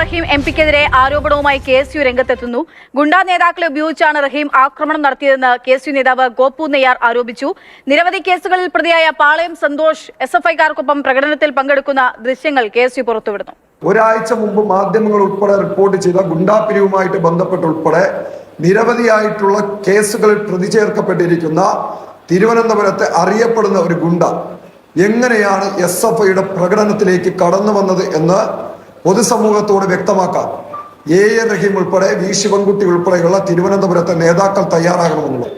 റഹീം എംപിക്കെതിരെ ആരോപണവുമായി KSU രംഗത്തെത്തുന്നു. ഗുണ്ടാ നേതാക്കളെ ഉപയോഗിച്ചാണ് റഹീം ആക്രമണം നടത്തിയതെന്ന് KSU നേതാവ് ഗോപു നെയ്യാർ ആരോപിച്ചു. നിരവധി കേസുകളിൽ പ്രതിയായ പാളയം സന്തോഷ് SFI-കാർക്കൊപ്പം പ്രകടനത്തിൽ പങ്കെടുക്കുന്ന ദൃശ്യങ്ങൾ KSU പുറത്തുവിടുന്നു. ഒരാഴ്ച മുമ്പ് മാധ്യമങ്ങൾ ഉൾപ്പെടെ റിപ്പോർട്ട് ചെയ്ത ഗുണ്ടാപിരിവുമായിട്ട് ബന്ധപ്പെട്ടുൾപ്പെടെ നിരവധിയായിട്ടുള്ള കേസുകളിൽ പ്രതി ചേർക്കപ്പെട്ടിരിക്കുന്ന തിരുവനന്തപുരത്തെ അറിയപ്പെടുന്ന ഒരു ഗുണ്ട എങ്ങനെയാണ് SFIയുടെ പ്രകടനത്തിലേക്ക് കടന്നു വന്നത് എന്ന് പൊതുസമൂഹത്തോട് വ്യക്തമാക്കാൻ റഹീം ഉൾപ്പെടെ ശിവൻകുട്ടി ഉൾപ്പെടെയുള്ള തിരുവനന്തപുരത്തെ നേതാക്കൾ തയ്യാറാകണമെന്നുള്ളത്.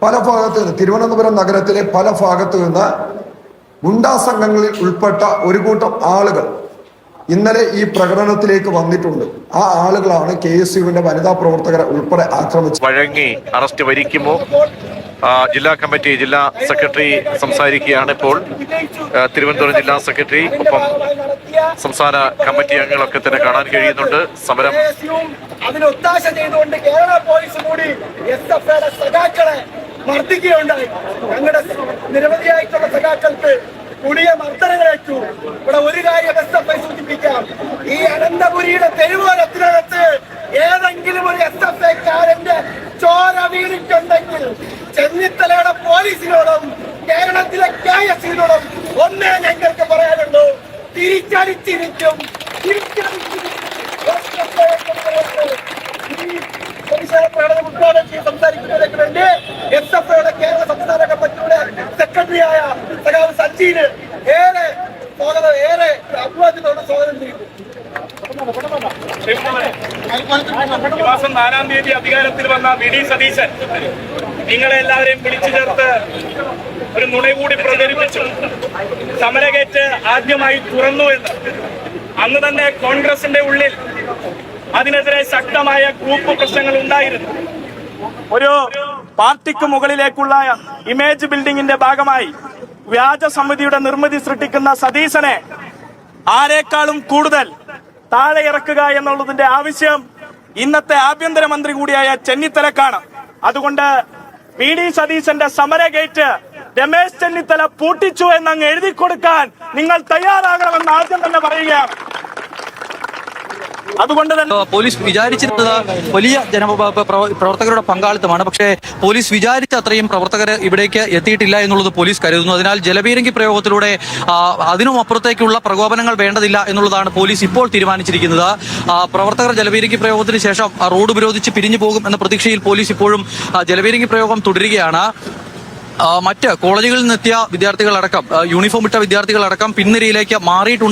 പല ഭാഗത്ത് നിന്ന് തിരുവനന്തപുരം നഗരത്തിലെ പല ഭാഗത്തു നിന്ന് ഗുണ്ടാ സംഘങ്ങളിൽ ഉൾപ്പെട്ട ഒരു കൂട്ടം ആളുകൾ ഇന്നലെ ഈ പ്രകടനത്തിലേക്ക് വന്നിട്ടുണ്ട്. ആ ആളുകളാണ് KSUവിന്റെ വനിതാ പ്രവർത്തകരെ ഉൾപ്പെടെ ആക്രമിച്ചത്. വഴങ്ങി അറസ്റ്റ് വരിക്കുമോ? ജില്ലാ കമ്മിറ്റി ജില്ലാ സെക്രട്ടറി സംസാരിക്കുകയാണ് ഇപ്പോൾ. തിരുവനന്തപുരം ജില്ലാ സെക്രട്ടറി ഒപ്പം സംസ്ഥാന കമ്മിറ്റി അംഗങ്ങളൊക്കെ തന്നെ കാണാൻ കഴിയുന്നുണ്ട്. സമരം അതിനൊത്താശ ചെയ്തുകൊണ്ട് കേരള പോലീസ് കൂടി SFIയുടെ സഖാക്കളെ മർദ്ദിക്കുകയുണ്ടായി. ഞങ്ങളുടെ നിരവധിയായിട്ടുള്ള സഖാക്കൾക്ക് പുതിയ മർദ്ദനങ്ങളേറ്റു. ഇവിടെ ഒരു കാര്യം SFI സൂചിപ്പിക്കാം, ഈ അനന്തപുരിയുടെ തെരുവോരത്തിനകത്ത് ഏതെങ്കിലും ഒരു SFIക്കാരന്റെ ചോര വീണിട്ടുണ്ടെങ്കിൽ ചെന്നിത്തലയുടെ പോലീസിനോടും കേരളത്തിലെ KSUവിനോടും ഒന്നേ ഞങ്ങൾക്ക് പറയാനുള്ളൂ: തിരിച്ചടിച്ചിരിക്കും. സംസാരിക്കുന്നതിലേക്ക് വേണ്ടി SFIയുടെ കേരള സംസ്ഥാന കമ്മിറ്റിയുടെ സെക്രട്ടറിയായ സഖാവ് സച്ചിന് ഏറെ അഭിവാദ്യത്തോടെ സ്വാഗതം ചെയ്യുന്നു. ഈ മാസം 4-ാം തീയതി അധികാരത്തിൽ വന്ന VD സതീശൻ നിങ്ങളെ എല്ലാവരെയും വിളിച്ചു ചേർത്ത് ഒരു നുണ കൂടി പ്രചരിപ്പിച്ചു. സമരഗേറ്റ് ആദ്യമായി തുറന്നു എന്ന്. അന്ന് തന്നെ കോൺഗ്രസിന്റെ ഉള്ളിൽ അതിനെതിരെ ശക്തമായ ഗ്രൂപ്പ് പ്രശ്നങ്ങൾ ഉണ്ടായിരുന്നു. ഒരു പാർട്ടിക്ക് മുകളിലേക്കുള്ള ഇമേജ് ബിൽഡിങ്ങിന്റെ ഭാഗമായി വ്യാജ സമിതിയുടെ നിർമ്മിതി സൃഷ്ടിക്കുന്ന സതീശനെ ആരെക്കാളും കൂടുതൽ താഴെ ഇറക്കുക എന്നുള്ളതിന്റെ ആവശ്യം ഇന്നത്തെ ആഭ്യന്തരമന്ത്രി കൂടിയായ ചെന്നിത്തലക്കാണ്. അതുകൊണ്ട് VD സതീശന്റെ സമര ഗേറ്റ് രമേശ് ചെന്നിത്തല പൂട്ടിച്ചു എന്നങ്ങ് എഴുതി കൊടുക്കാൻ നിങ്ങൾ തയ്യാറാകണമെന്ന് ആദ്യം തന്നെ പറയുകയാണ്. അതുകൊണ്ട് തന്നെ പോലീസ് വിചാരിച്ചിരുന്നത് വലിയ പ്രവർത്തകരുടെ പങ്കാളിത്തമാണ്. പക്ഷേ പോലീസ് വിചാരിച്ച അത്രയും പ്രവർത്തകർ ഇവിടേക്ക് എത്തിയിട്ടില്ല എന്നുള്ളത് പോലീസ് കരുതുന്നു. അതിനാൽ ജലപീരങ്കി പ്രയോഗത്തിലൂടെ അതിനും അപ്പുറത്തേക്കുള്ള പ്രകോപനങ്ങൾ വേണ്ടതില്ല എന്നുള്ളതാണ് പോലീസ് ഇപ്പോൾ തീരുമാനിച്ചിരിക്കുന്നത്. പ്രവർത്തകർ ജലപീരങ്കി പ്രയോഗത്തിന് ശേഷം റോഡ് ഉപരോധിച്ച് പിരിഞ്ഞു പോകും എന്ന പ്രതീക്ഷയിൽ പോലീസ് ഇപ്പോഴും ജലപീരങ്കി പ്രയോഗം തുടരുകയാണ്. മറ്റ് കോളേജുകളിൽ നിന്നെത്തിയ വിദ്യാർത്ഥികളടക്കം യൂണിഫോം ഇട്ട വിദ്യാർത്ഥികളടക്കം പിൻനിരയിലേക്ക് മാറിയിട്ടുണ്ട്.